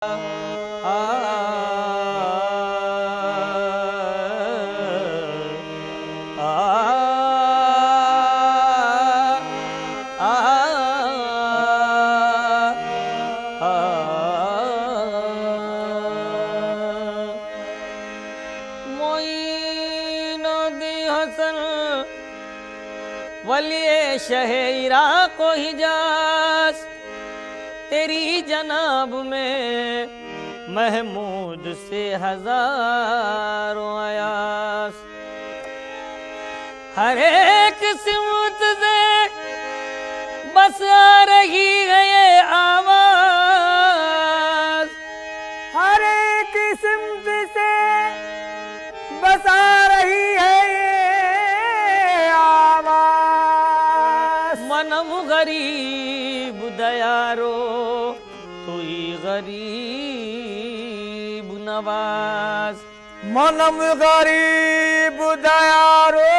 ولی شہ عراق و حجاز تیری جناب میں محمود سے ہزاروں ایاس، ہر ایک سمت سے بس آ رہی ہے یہ آواز، ہر ایک سمت سے بس آ رہی ہے یہ آواز، منم غریب دیارو توئی غریب نواز، منم غریب دیارو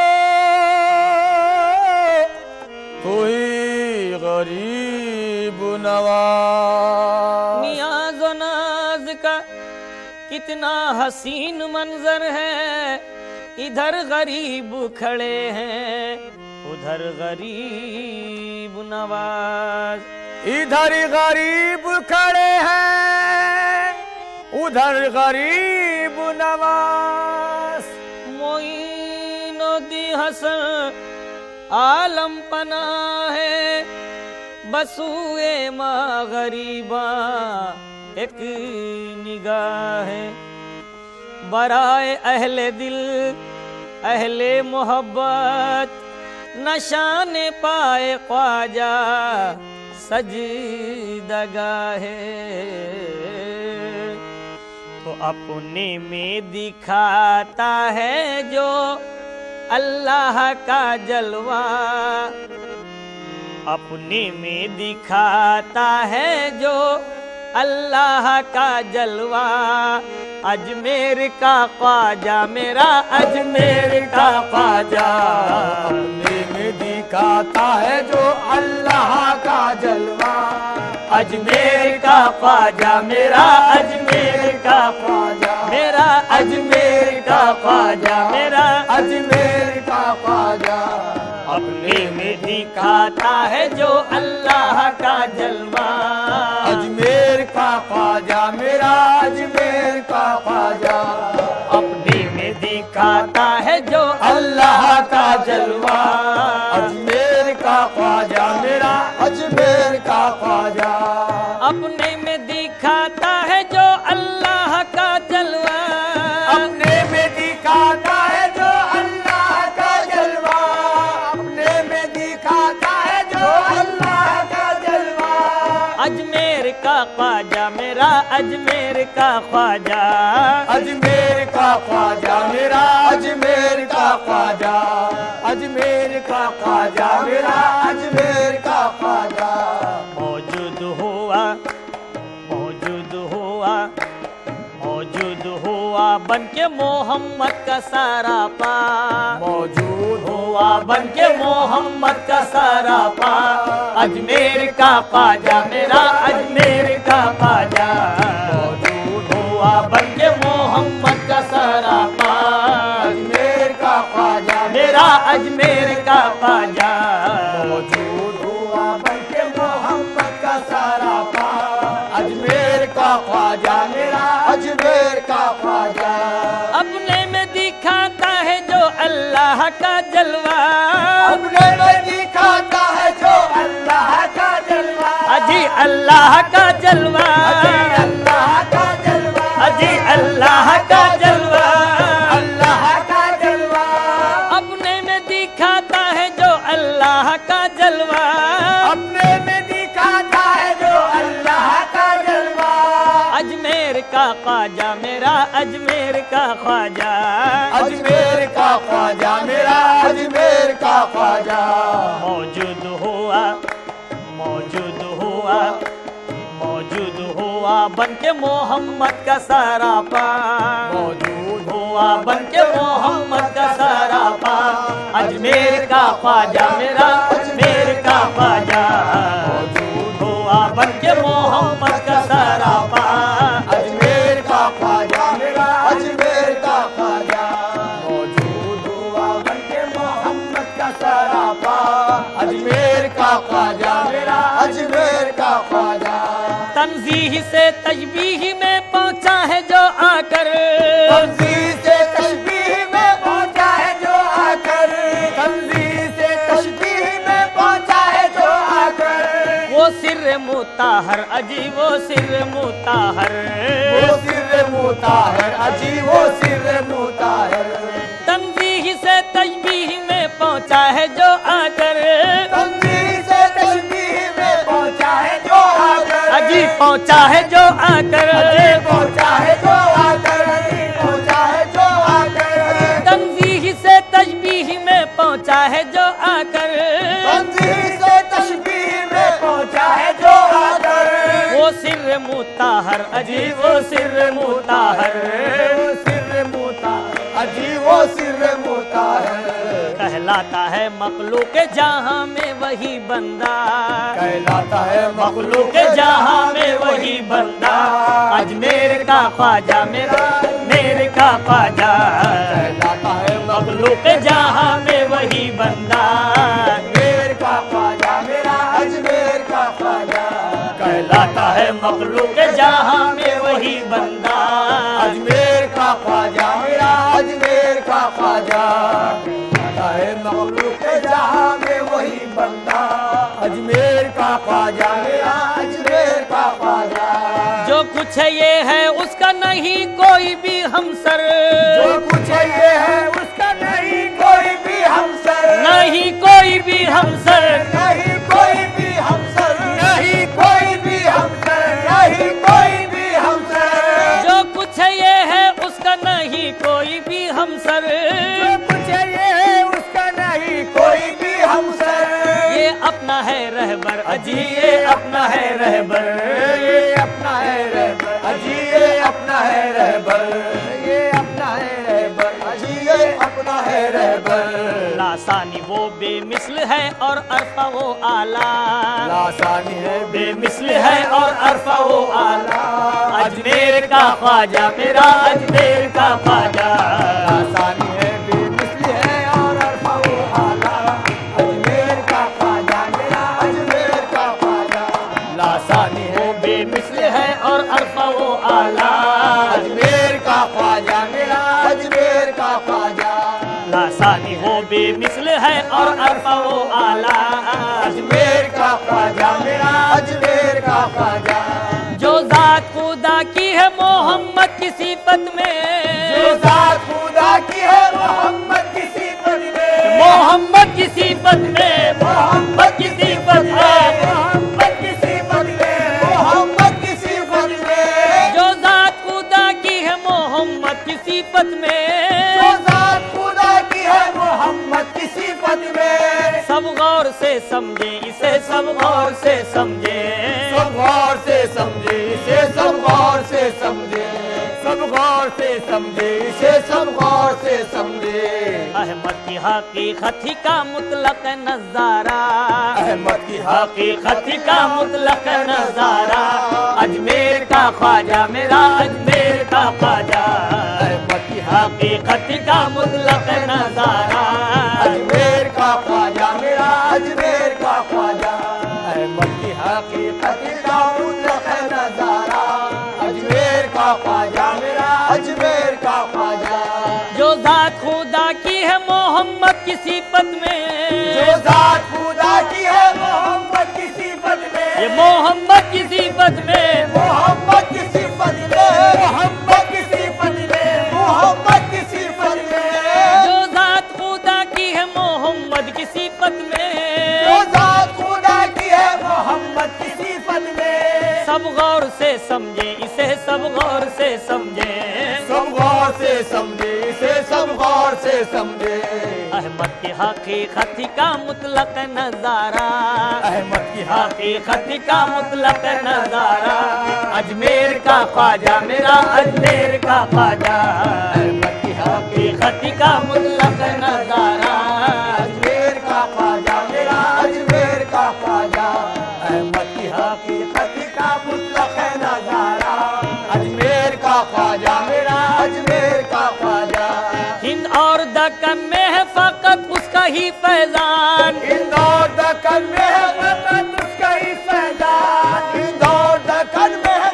کوئی غریب نواز، نیاز و ناز کا کتنا حسین منظر ہے، ادھر غریب کھڑے ہیں ادھر غریب نواز، ادھر غریب کھڑے ہیں ادھر غریب نواز، معین الدین حسن عالم پناہ ہے، بسوئے ماں غریباں ایک نگاہ ہے، برائے اہل دل اہل محبت نشان پائے خواجہ سجدگاہ ہے، تو اپنے میں دکھاتا ہے جو اللہ کا جلوہ، اپنے میں دکھاتا ہے جو اللہ کا جلوہ، اجمیر کا خواجہ میرا اجمیر کا خواجہ، اپنے میں دکھاتا ہے جو اللہ کا جلوہ، اجمیر کا خواجہ میرا اجمیر کا خواجہ، میرا اجمیر کا خواجہ، میرا اجمیر کا خواجہ، اپنے میں دکھاتا ہے جو اللہ کا جلوہ، اجمیر کا خواجہ میرا اجمیر کا خواجہ، اپنے میں دکھاتا ہے جو اللہ کا جلوہ، اجمیر کا خواجہ میرا اجمیر کا خواجہ، اپنے میں دکھاتا ہے جو اللہ کا جلوہ، اپنے میں دکھاتا ہے جو اللہ کا جلوہ، اپنے میں دکھاتا ہے جو اللہ کا جلوہ، اجمیر کا خواجہ میرا اجمیر کا خواجہ، اجمیر کا خواجہ میرا اجمیر کا خواجہ، اجمیر کا خواجہ میرا اجمیر کا خواجہ، موجود ہوا بن کے محمد کا سارا پا، موجود ہوا بن کے محمد کا سارا پا، اجمیر کا خواجہ میرا اجمیر کا خواجہ، موجود ہوا بن کے محمد کا سارا پا، اجمیر کا خواجہ میرا اجمیر کا خواجہ، موجود ہوا بن کے محمد کا سارا پا، اجمیر کا خواجہ میرا اجمیر کا خواجہ، اپنے میں دکھاتا ہے جو اللہ کا جلوہ، اپنے میں دکھاتا ہے جو اللہ کا جلوہ، اجی اللہ کا جلوہ، اللہ کا جلوہ، اجی اللہ کا جلوہ، اللہ کا جلوہ، اپنے میں دکھاتا ہے جو اللہ کا جلوہ، اپنے میں دکھاتا ہے جو اللہ کا جلوہ، اجمیر کا خواجہ میرا اجمیر کا خواجہ، اجمیر کا خواجہ میرا اجمیر کا خواجہ، موجود ہوا بن کے محمد کا سارا پا، موجود ہوا بن کے محمد کا سارا پا، اجمیر کا خواجہ میرا اجمیر کا خواجہ، ہوا بن کے محمد کا سارا پا، تنزیہ سے تشبیہ میں پہنچا ہے جو آ کر، تنزیہ سے تشبیہ میں پہنچا ہے جو آ کر، تنزیہ سے تشبیہ میں پہنچا ہے جو آ کر، وہ سر مطہر اجی وہ سر مطہر، وہ سر مطہر اجی وہ سر مطہر، تنزیہ سے تشبیہ میں پہنچا ہے جو آ کر، تنزیہ سے تشبیہ میں پہنچا ہے جو آ کر، اجی پہنچا ہے جو آ کر، اجی پہنچا ہے جو آ کر، اجی پہنچا ہے جو آ کر، تنزیہ سے تشبیہ میں پہنچا ہے جو آ کر، تنزیہ سے تشبیہ میں پہنچا ہے جو آ کر، وہ سر مطہر اجی وہ سر مطہر، وہ سر مطہر اجی وہ سر مطہر، کہلاتا ہے مخلوق جہاں میں وہی بندہ، کہلاتا ہے مخلوق جہاں میں وہی بندہ، اجمیر کا خواجہ میرا اجمیر کا خواجہ، کہلاتا ہے مخلوق جہاں میں وہی بندہ، اجمیر کا خواجہ میرا اجمیر کا خواجہ، کہلاتا ہے مخلوق جہاں میں وہی بندہ، اجمیر کا خواجہ میرا اجمیر کا خواجہ، کہلاتا ہے مخلوق جہاں میں وہی بندہ، اجمیر کا خواجہ میرا اجمیر کا خواجہ، جو کچھ ہے یہ ہے اس کا نہیں کوئی بھی ہمسر، جو کچھ یہ ہے اس کا نہیں کوئی بھی ہمسر، نہیں کوئی بھی ہمسر، نہیں کوئی بھی ہمسر، نہیں کوئی بھی ہمسر، نہیں کوئی بھی ہمسر، جو کچھ ہے یہ ہے اس کا نہیں کوئی بھی ہمسر، جو کچھ یہ ہے اس کا نہیں کوئی بھی ہمسر، یہ اپنا ہے رہبر اجی یہ اپنا ہے رہبر، یہ اپنا ہے رہبر اجی یہ اپنا ہے رہبر، یہ اپنا ہے رہبر اجی یہ اپنا ہے رہبر، لاسانی وہ بے مثل ہے اور عرفہ وہ اعلیٰ، لاسانی ہے بے مثل ہے اور عرفہ وہ اعلیٰ، اجمیر کا خواجہ میرا اجمیر کا خواجہ، لاسانی ہے بے مثل ہے اور عرفہ و اعلیٰ، اجمیر کا خواجہ میرا اجمیر کا خواجہ، لاسانی وہ بے مثل ہے اور عرفہ وہ اعلیٰ، اجمیر کا خواجہ میرا اجمیر کا خواجہ، لاسانی وہ بے مثل ہے اور عرفہ وہ اعلیٰ، اجمیر کا خواجہ میرا اجمیر کا خواجہ، جو ذات خدا کی ہے محمد کی صفت میں، جو ذات خدا کی ہے محمد کی صفت میں، محمد کی صفت میں، محمد کی صفت میں، محمد کی صفت میں، محمد کی صفت میں، جو ذات خدا کی ہے محمد کی صفت میں، جو ذات خدا کی ہے محمد کی صفت میں، سب غور سے سمجھے اسے سب غور سے سمجھے، سب غور سے سمجھے اسے سب غور سے سمجھے، سب غور سے سمجھے اسے سب غور سے سمجھے، احمد کی حقیقت ہی کا مطلق نظارہ، احمد کی حقیقت ہی کا مطلق نظارہ، اجمیر کا خواجہ میرا اجمیر کا خواجہ، احمد کی حقیقت کا مطلق نظارہ، اجمیر کا خواجہ میرا اجمیر کا خواجہ، احمد کی حقیقت کا مطلق نظارہ، اجمیر کا خواجہ میرا اجمیر کا خواجہ، جو ذات خدا کی ہے محمد کی صفت میں، جو ذات خدا کی ہے محمد کی صفت میں، یہ محمد کی صفت میں، محمد کی صفت میں، محمد کی صفت میں، محمد کی صفت میں، جو ذات خدا کی ہے محمد کی صفت میں، جو ذات خدا کی ہے محمد کی صفت میں، سب غور سے سمجھے اسے سب غور سے سمجھے، سب غور سے سمجھے اسے سب غور سے سمجھے، احمد کی حقیقت کا مطلق نظارہ، احمد کی حقیقت کا مطلق نظارہ، اجمیر کا خواجہ میرا اجمیر کا خواجہ، احمد کی حقیقت کا مطلق نظارہ، اجمیر کا خواجہ میرا اجمیر کا خواجہ، احمد کی حقیقت کا مطلق نظارہ، اجمیر کا خواجہ میرا اجمیر کا خواجہ، ہند اور دکن میں ہے فقط اس کا ہی فیضان، ہند اور دکن میں ہے فقط اس کا ہی فیضان، ہند اور دکن میں ہے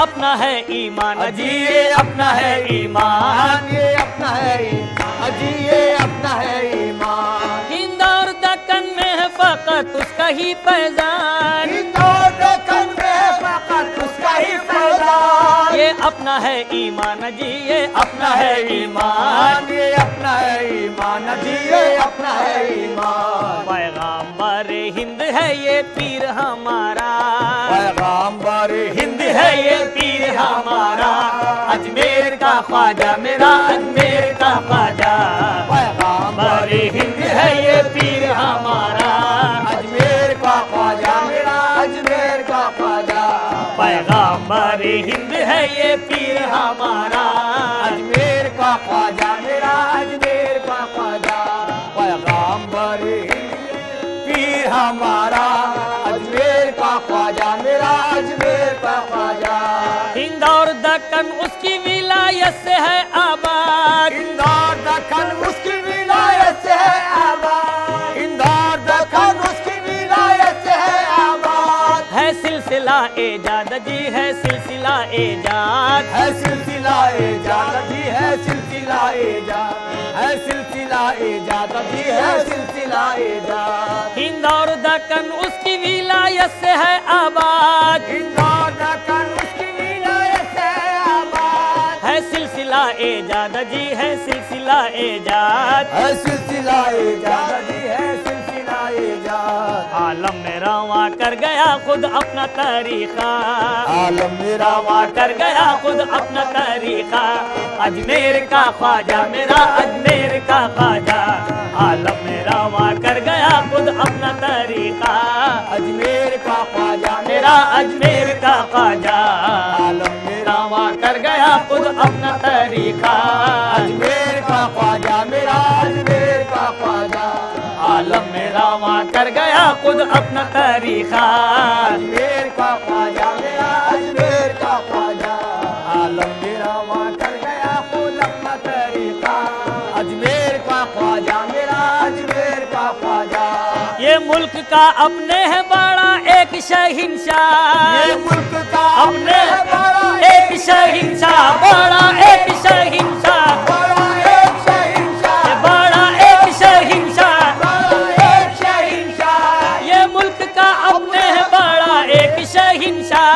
اپنا ہے ایمان جی یہ اپنا ہے ایمان، یہ اپنا ہے ایمان جی یہ اپنا ہے ایمان، ہند اور دکن میں ہے فقط اس کا ہی فیضان، ہند اور دکن میں ہے فقط اس کا ہی فیضان، یہ اپنا ہے ایمان جی یہ اپنا ہے ایمان، یہ اپنا ہے ایمان جی یہ اپنا ہے ایمان، پیغامبر ہند ہے یہ پیر ہمارا، پیغامبر ہند ہے یہ پیر ہمارا، اجمیر کا خواجہ میرا اجمیر کا خواجہ، پیغامبر ہند ہے یہ پیر ہمارا، اجمیر کا خواجہ میرا اجمیر کا خواجہ، پیغامبر ہند ہے یہ پیر ہمارا، اجمیر کا خواجہ میرا اجمیر کا خواجہ، پیغامبر پیر ہمارا، اجمیر کا خواجہ میرا اجمیر کا خواجہ، ہند اور دکن اس کی ولایت سے ہے آباد، ہند اور دکن اس کی ولایت سے ہے آباد، ہند اور دکن اس کی ولایت سے ہے آباد، ہے سلسلہ ایجاد جی ہے سلسلہ ایجاد، ہے سلسلہ ایجاد جی ہے سلسلہ ایجاد، ہے سلسلہ ایجاد جی ہے سلسلہ ایجاد، ہند اور دکن اس کی ولایت سے ہے آباد، ہند اور دکن اس کی ولایت سے ہے آباد، ہے سلسلہ ایجاد جی ہے سلسلہ ایجاد، ہے سلسلہ ایجاد جی ہے سلسلہ ایجاد، عالم میں رواں کر گیا خود اپنا طریقہ، عالم میرا رواں کر گیا خود اپنا طریقہ، اجمیر کا خواجہ میرا اجمیر کا خواجہ، عالم میں رواں کر گیا خود اپنا طریقہ، اجمیر کا خواجہ میرا اجمیر کا خواجہ، عالم میرا رواں کر گیا خود اپنا طریقہ، اجمیر کا خواجہ میرا اجمیر کا خواجہ، عالم میں رواں کر گیا خود اپنا طریقہ، اجمیر کا خواجہ میرا اجمیر کا خواجہ، عالم میرا وہاں کر گیا خود اپنا طریقہ، اجمیر کا خواجہ میرا اجمیر کا خواجہ، یہ ملک کا اپنے ہے بڑا ایک شہنشاہ، یہ ملک کا اپنے ہے بڑا ایک شہنشاہ، بڑا ایک شہنشاہ، بڑا ایک شہنشاہ، یہ بڑا ایک شہنشاہ، بڑا ایک شہنشاہ، یہ ملک کا اپنے ہے بڑا ایک شہنشاہ،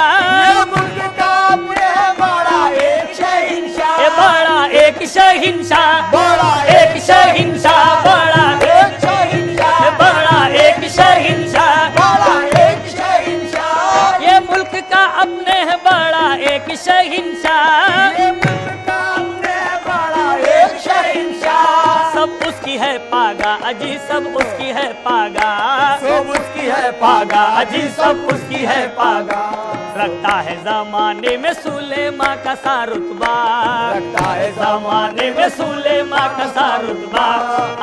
یہ ملک کا اپنے ہے بڑا ایک شہنشاہ، یہ بڑا ایک شہنشاہ، بڑا ایک شہنشاہ، بڑا ایک شہنشاہ، یہ بڑا ایک شہنشاہ، بڑا ایک شہنشاہ، یہ ملک کا اپنے ہے بڑا ایک شہنشاہ، یہ ملک کا اپنے ہے بڑا ایک شہنشاہ، سب اس کی ہے پاگا اجی سب اس کی ہے پاگا، سب اس کی ہے پاگا اجی سب اس کی ہے پاگا، رکھتا ہے زمانے میں سلیما کا سا رتبہ، رکھتا ہے زمانے میں سلیما کا سا رتبہ،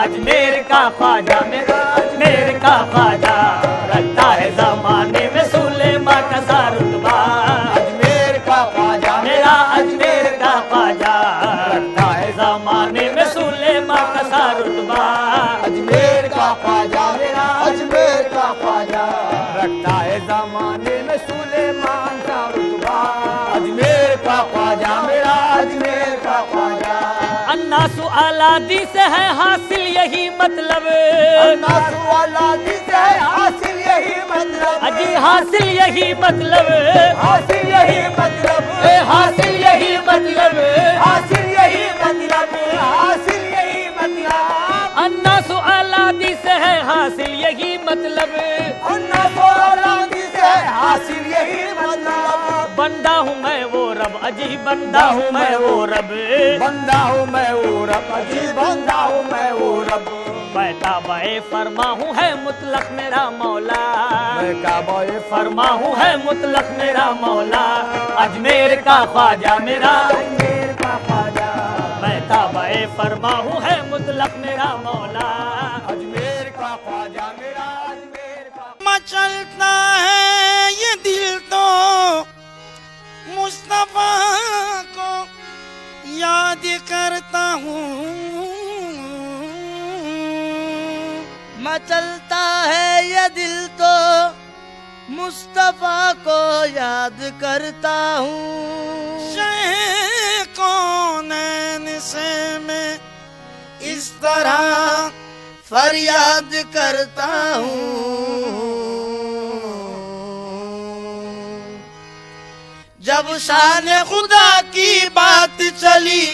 اجمیر کا خواجہ میرا اجمیر کا خواجہ، رکھتا ہے زمانے میں سلیما کا سا رتبہ، اجمیر کا خواجہ میرا اجمیر کا خواجہ، رکھتا ہے زمانے میں سلیما کا سا رتبہ، اجمیر کا خواجہ میرا اجمیر کا خواجہ، رکھتا ہے زمانے میں سلیمان کا رتبہ، اجمیر کا خواجہ میرا اجمیر کا خواجہ، الناس اولادی سے ہے حاصل یہی مطلب، الناس اولادی سے حاصل یہی مطلب، اجی حاصل یہی مطلب، حاصل یہی مطلب، حاصل یہی مطلب، حاصل یہی مطلب، حاصل یہی مطلب، الناس اولادی سے ہے حاصل یہی مطلب، الناس اولادی سے حاصل یہی مطلب، بندہ ہوں میں وہ رب اجی بندہ ہوں میں وہ رب، بندہ ہوں میں وہ رب اجی بندہ ہوں میں وہ رب، میں تابع فرما ہوں ہے مطلق میرا مولا، میں کعبہ فرما ہوں ہے مطلق میرا مولا، اجمیر کا خواجہ میرا اجمیر کا خواجہ، میں تابع فرما ہوں ہے مطلق میرا مولا، اجمیر کا خواجہ میرا اجمیر کا، مچلتا ہے یہ دل تو مصطفیٰ کو یاد کرتا ہوں، مچلتا ہے یہ دل تو مصطفیٰ کو یاد کرتا ہوں، شہ کونین سے میں اس طرح فریاد کرتا ہوں۔ جب شان خدا کی بات چلی،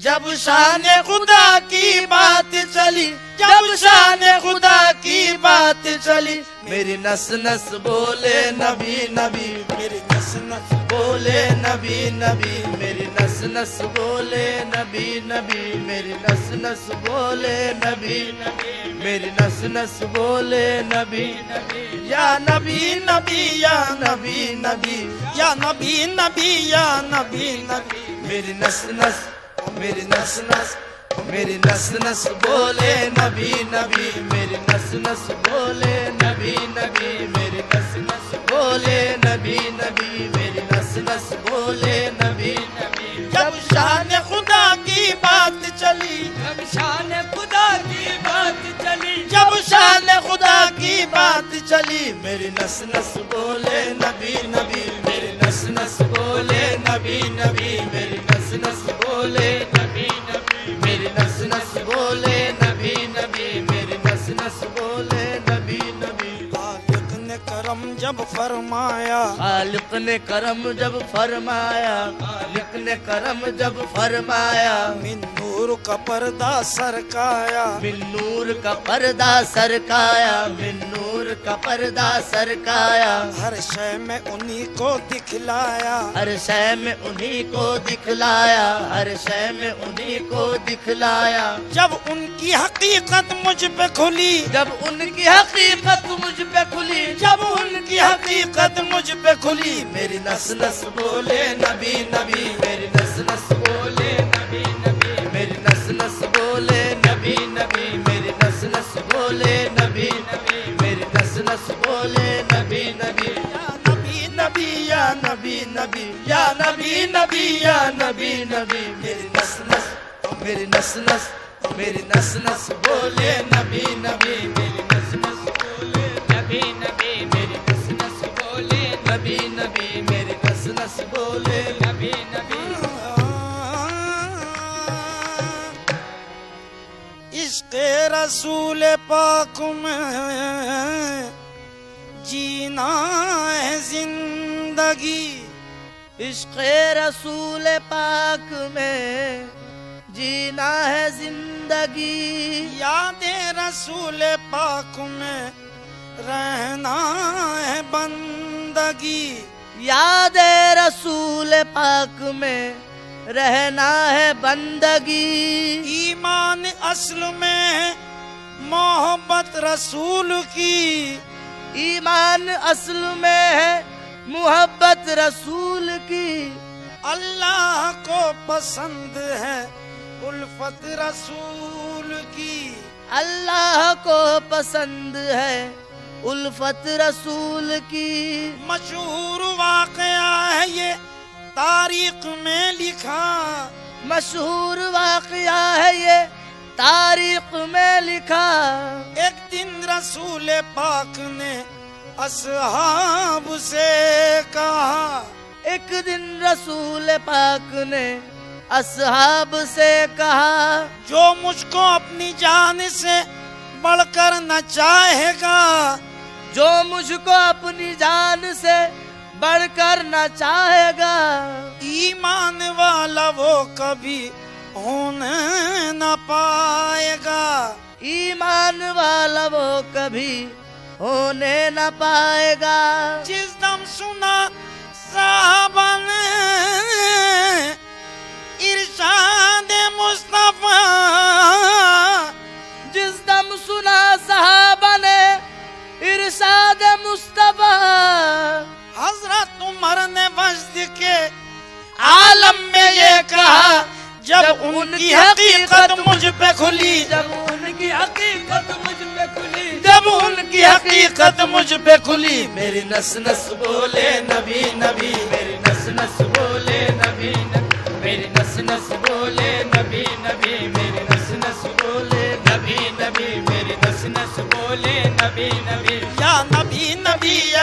جب شان خدا کی بات چلی، جب شان خدا کی بات چلی، میری نس نس بولے نبی نبی، میری نس نس بولے نبی نبی، میری نس نس بولے نبی نبی، میری نس نس بولے نبی نبی، میری نس نس بولے نبی نبی، یا نبی نبی یا نبی نبی، یا نبی نبی یا نبی نبی، میری نس نس، میری نس نس، میری نس نس بولے نبی نبی، میری نس نس بولے نبی نبی، میری نس نس بولے نبی نبی، میری نس نس بولے نبی نبی۔ جب شان خدا کی بات چلی، جب شان خدا کی بات چلی، جب شان خدا کی بات چلی، میری نس نس بولے نبی نبی، میری نس نس بولے نبی نبی، میری نس نس بولے نبی نبی، میری نس نس بولے نبی نبی، میری نس نس بولے نبی نبی۔ خالق نے کرم جب فرمایا، خالق نے کرم جب فرمایا، خالق نے کرم جب فرمایا، من نور کا پردہ سرکایا، من نور کا پردہ سرکایا، من نور کا پردہ سرکایا، ہر شے میں انہی کو دکھلایا، ہر شے میں انہی کو دکھلایا، ہر شے میں انہی کو دکھلایا۔ جب ان کی حقیقت مجھ پہ کھلی، جب ان کی حقیقت مجھ پہ کھلی، جب ان کی حقیقت مجھ پہ کھلی، میری نس نس بولے نبی نبی، میری نس نس بولے نبی نبی، میری نس نس بولے نبی نبی، میری نس نس بولے نبی نبی، میری نس نس بولے نبی نبی، یا نبی نبی یا نبی نبی، یا نبی نبی، یا نبی نبی، میری نس نس، میری نس نس، میری نس نس بولے نبی نبی، میری نس نس بولے نبی نبی، میری نس نس بولے نبی نبی، میری نس نس بولے نبی نبی۔ عشق رسول پاک میں جینا ہے زندگی، عشق رسول پاک میں جینا ہے زندگی، یاد رسول پاک میں رہنا ہے بندگی، یاد رسول پاک میں رہنا ہے بندگی، ایمان اصل میں ہے محبت رسول کی، ایمان اصل میں ہے محبت رسول کی، اللہ کو پسند ہے الفت رسول کی، اللہ کو پسند ہے الفت رسول کی، مشہور واقعہ ہے یہ تاریخ میں لکھا، مشہور واقعہ ہے یہ تاریخ میں لکھا، ایک دن رسول پاک نے اصحاب سے کہا، ایک دن رسول پاک نے اصحاب سے کہا، جو مجھ کو اپنی جان سے بڑھ کر نہ چاہے گا، جو مجھ کو اپنی جان سے بڑھ کر نہ چاہے گا، ایمان والا وہ کبھی ہونے نہ پائے گا، ایمان والا وہ کبھی ہونے نہ پائے گا۔ جس دم سنا صحابہ نے ارشاد مصطفیٰ، جس دم سنا صحابہ نے ارشاد مصطفیٰ، حضرت عمر نے وجد کے عالم میں یہ کہا، جب ان کی حقیقت مجھ پہ کھلی، جب ان کی حقیقت مجھ پہ کھلی، جب ان کی حقیقت مجھ پہ کھلی، میری نس نس بولے نبی نبی، میری نس نس بولے نبی نبی، میری نس نس بولے نبی نبی، میری نس نس بولے نبی نبی، میری نس نس بولے نبی نبی، یا نبی نبی یا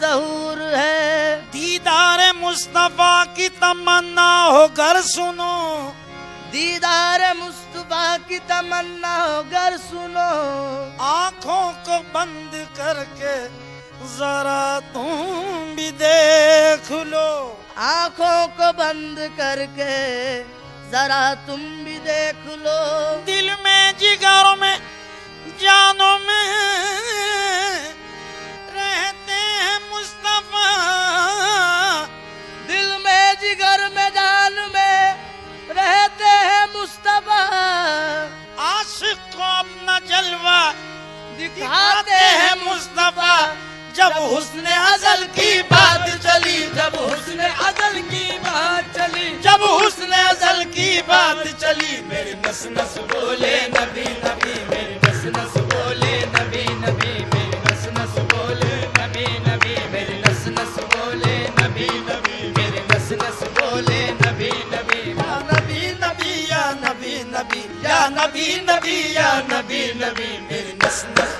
ظہور ہے. دیدار مصطفیٰ کی تمنا ہو گر سنو، دیدار مصطفیٰ کی تمنا ہو گر سنو، آنکھوں کو بند کر کے ذرا تم بھی دیکھ لو. آنکھوں کو بند کر کے ذرا تم بھی دیکھ لو. دل میں جگروں میں جانوں میں رہتے ہیں مصطفیٰ، دل میں جگر میں جان میں رہتے ہیں مصطفیٰ. عاشق کو اپنا جلوہ دکھاتے ہیں مصطفیٰ. جب حسن ازل کی بات چلی، جب حسن ازل کی بات چلی، جب حسن ازل کی بات چلی، میری نس نس بولے نبی نبی، میری نس نس بولے نبی نبی، میری نس نس بولے نبی نبی، میری نس نس بولے نبی نبی، میری نس نس بولے نبی نبی. یا نبی نبی یا نبی نبی یا نبی نبی یا نبی نبی، میری نس نس،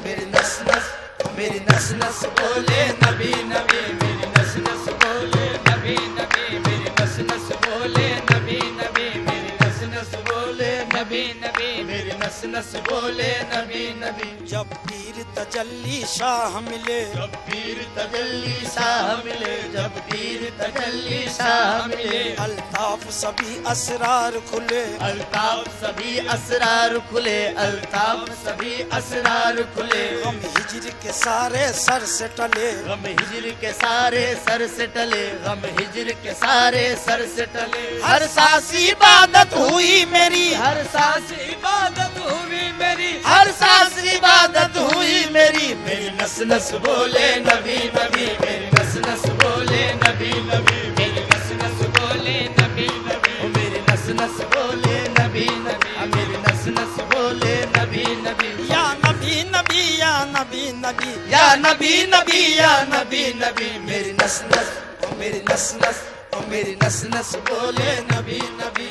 میری نس نس، میری نس نس بولے نبی نبی، میری نس نس بولے نبی نبی، میری نس نس بولے نبی نبی، میری نس نس بولے نبی نبی، میری نس نس بولے نبی نبی. جب پیر تجلی شاہ ملے، جب پیر تجلی شاہ ملے، جب پیر تجلی شاہ ملے، الطاف سبھی اسرار کھلے، الطاف سبھی اسرار کھلے، الطاف سبھی اسرار کھلے. غم ہجر کے سارے سر سے ٹلے، غم ہجر کے سارے سر سے ٹلے، غم ہجر کے سارے سر سے ٹلے. ہر سانس عبادت ہوئی میری، ہر سانس عبادت ہوئی میری، ہر سانس عبادت ہوئی میری. میری نس نس بولے نبی نبی، میری نس نس بولے نبی نبی، میری نس نس بولے نبی نبی، میری نس نس بولے نبی نبی، میری نس نس بولے نبی نبی. یا نبی نبی یا نبی نبی یا نبی نبی یا نبی نبی، میری نس نس، میری نس نس، میری نس نس بولے نبی نبی.